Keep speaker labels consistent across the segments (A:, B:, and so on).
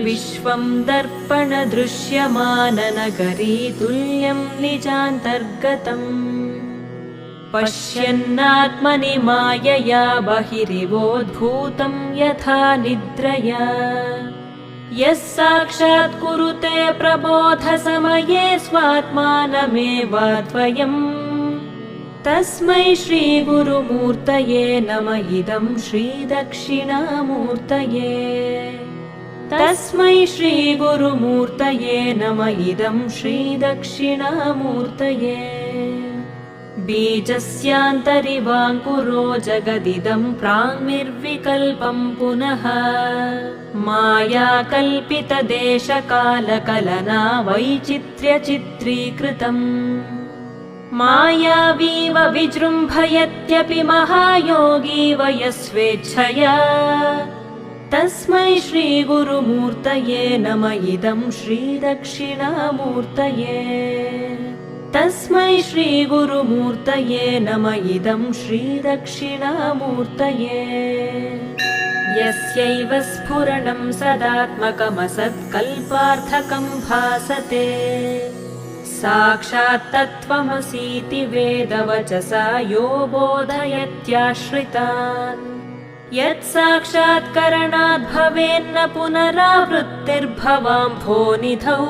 A: विश्वं दर्पणदृश्यमाननगरी तुल्यं निजान्तर्गतम् पश्यन्नात्मनि मायया बहिरिवोद्भूतं यथा निद्रया यः साक्षात् कुरुते प्रबोधसमये स्वात्मानमेवाद्वयम् तस्मै श्रीगुरुमूर्तये नम इदं श्रीदक्षिणामूर्तये तस्मै श्रीगुरुमूर्तये नम इदं श्रीदक्षिणामूर्तये बीजस्यान्तरिवाङ्कुरो जगदिदं प्राङ्निर्विकल्पं पुनः मायाकल्पितदेशकालकलना वैचित्र्यचित्रीकृतम् मायावीव विजृम्भयत्यपि महायोगी वयस्वेच्छया तस्मै श्रीगुरुमूर्तये नम इदं श्रीदक्षिणामूर्तये तस्मै श्रीगुरुमूर्तये नम इदं श्रीदक्षिणामूर्तये यस्यैव स्फुरणं सदात्मकमसत्कल्पार्थकं भासते साक्षात् तत्त्वमसीति वेदवचसा यो बोधयत्याश्रितान् यत् साक्षात्करणात् भवेन्न पुनरावृत्तिर्भवाम्भोनिधौ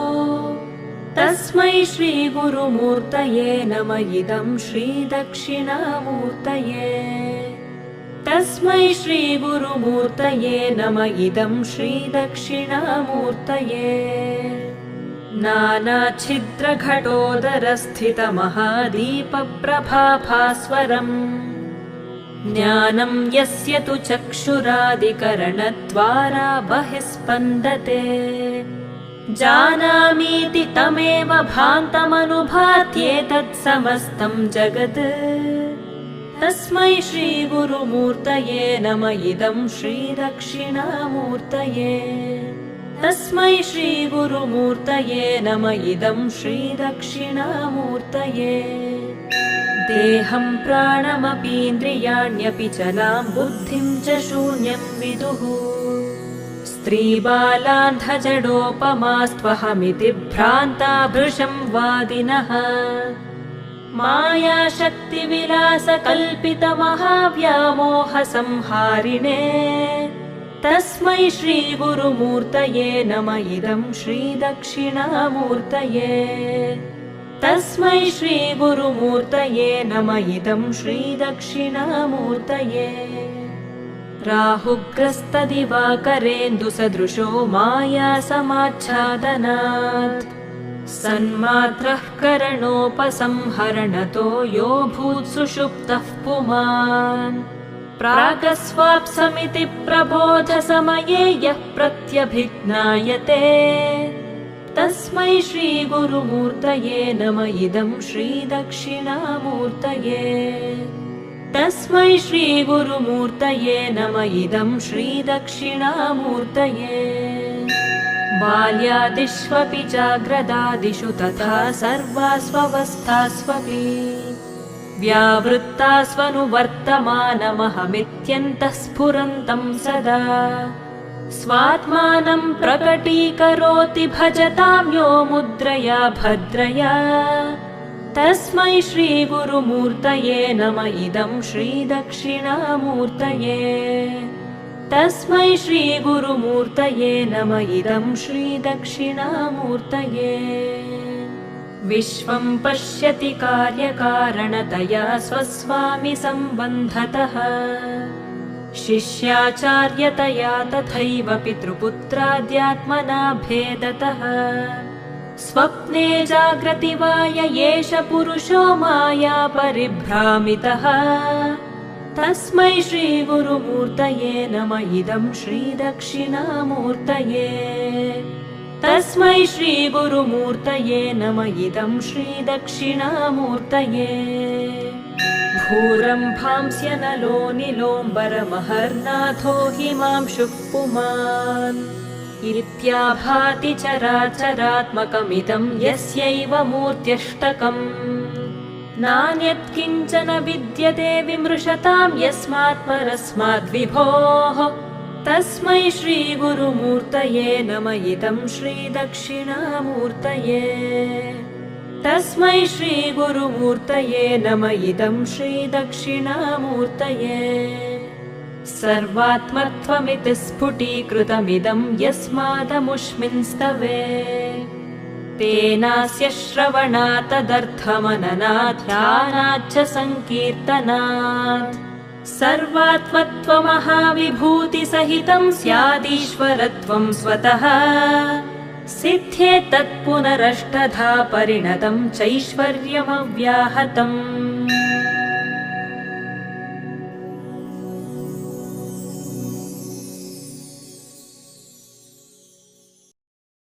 A: तस्मै श्रीगुरुमूर्तये नम इदं श्रीदक्षिणामूर्तये तस्मै श्रीगुरुमूर्तये नम इदं श्रीदक्षिणामूर्तये नानाच्छिद्रघटोदरस्थितमहादीपप्रभाभास्वरम् ज्ञानं यस्य तु चक्षुरादिकरणद्वारा बहिस्पन्दते जानामीति तमेव भान्तमनुभात्येतत् समस्तं जगत् तस्मै श्रीगुरुमूर्तये नम इदं श्रीदक्षिणामूर्तये तस्मै श्रीगुरुमूर्तये नम इदं श्रीदक्षिणामूर्तये देहं प्राणमपीन्द्रियाण्यपि चलां बुद्धिं च शून्यं विदुः स्त्रीबालान्धजडोपमास्त्वहमिति भ्रान्ता भृशं वादिनः मायाशक्तिविलासकल्पितमहाव्यामोहसंहारिणे तस्मै श्रीगुरुमूर्तये नम इदं श्रीदक्षिणामूर्तये तस्मै श्रीगुरुमूर्तये नम इदं श्रीदक्षिणामूर्तये राहुग्रस्तदिवाकरेन्दुसदृशो मायासमाच्छादनात् सन्मात्रः करणोपसंहरणतो यो भूत्सुषुप्तः पुमान् प्रागस्वाप्समिति प्रबोधसमये यः प्रत्यभिज्ञायते तस्मै श्रीगुरुमूर्तये नम इदं श्रीदक्षिणामूर्तये तस्मै श्रीगुरुमूर्तये नम इदं श्रीदक्षिणामूर्तये बाल्यादिष्वपि जाग्रदादिषु तथा सर्वास्वस्थास्वपि व्यावृत्तास्वनुवर्तमानमहमित्यन्तः स्फुरन्तं सदा स्वात्मानं प्रकटीकरोति भजतां यो मुद्रया भद्रया तस्मै श्रीगुरुमूर्तये नम इदं श्रीदक्षिणामूर्तये तस्मै श्रीगुरुमूर्तये नम इदं श्रीदक्षिणामूर्तये विश्वं पश्यति कार्यकारणतया स्वस्वामि सम्बन्धतः शिष्याचार्यतया तथैव पितृपुत्राद्यात्मना भेदतः स्वप्ने जाग्रति वा य एष पुरुषो माया परिभ्रामितः तस्मै श्रीगुरुमूर्तये नम इदं श्रीदक्षिणामूर्तये तस्मै श्रीगुरुमूर्तये नम इदं श्रीदक्षिणामूर्तये भूरम्भांस्यनलो निलोम्बरमहर्नाथो हिमांशुः पुमान् इत्याभाति चराचरात्मकमिदं यस्यैव मूर्त्यष्टकम् नान्यत्किञ्चन विद्यते विमृशतां यस्मात् परस्माद्विभोः तस्मै श्रीगुरुमूर्तये नम इदं श्रीदक्षिणामूर्तये तस्मै श्रीगुरुमूर्तये नम इदं श्रीदक्षिणामूर्तये सर्वात्मत्वमिति स्फुटीकृतमिदं यस्मादमुष्मिंस्तवे तेनास्य श्रवणात् तदर्थमननात् ध्यानाच्च सङ्कीर्तनात् सर्वात्मत्वमहाविभूतिसहितं स्यादीश्वरत्वं स्वतः सिद्ध्येत् तत्पुनरष्टधा परिणतं चैश्वर्यमव्याहतम्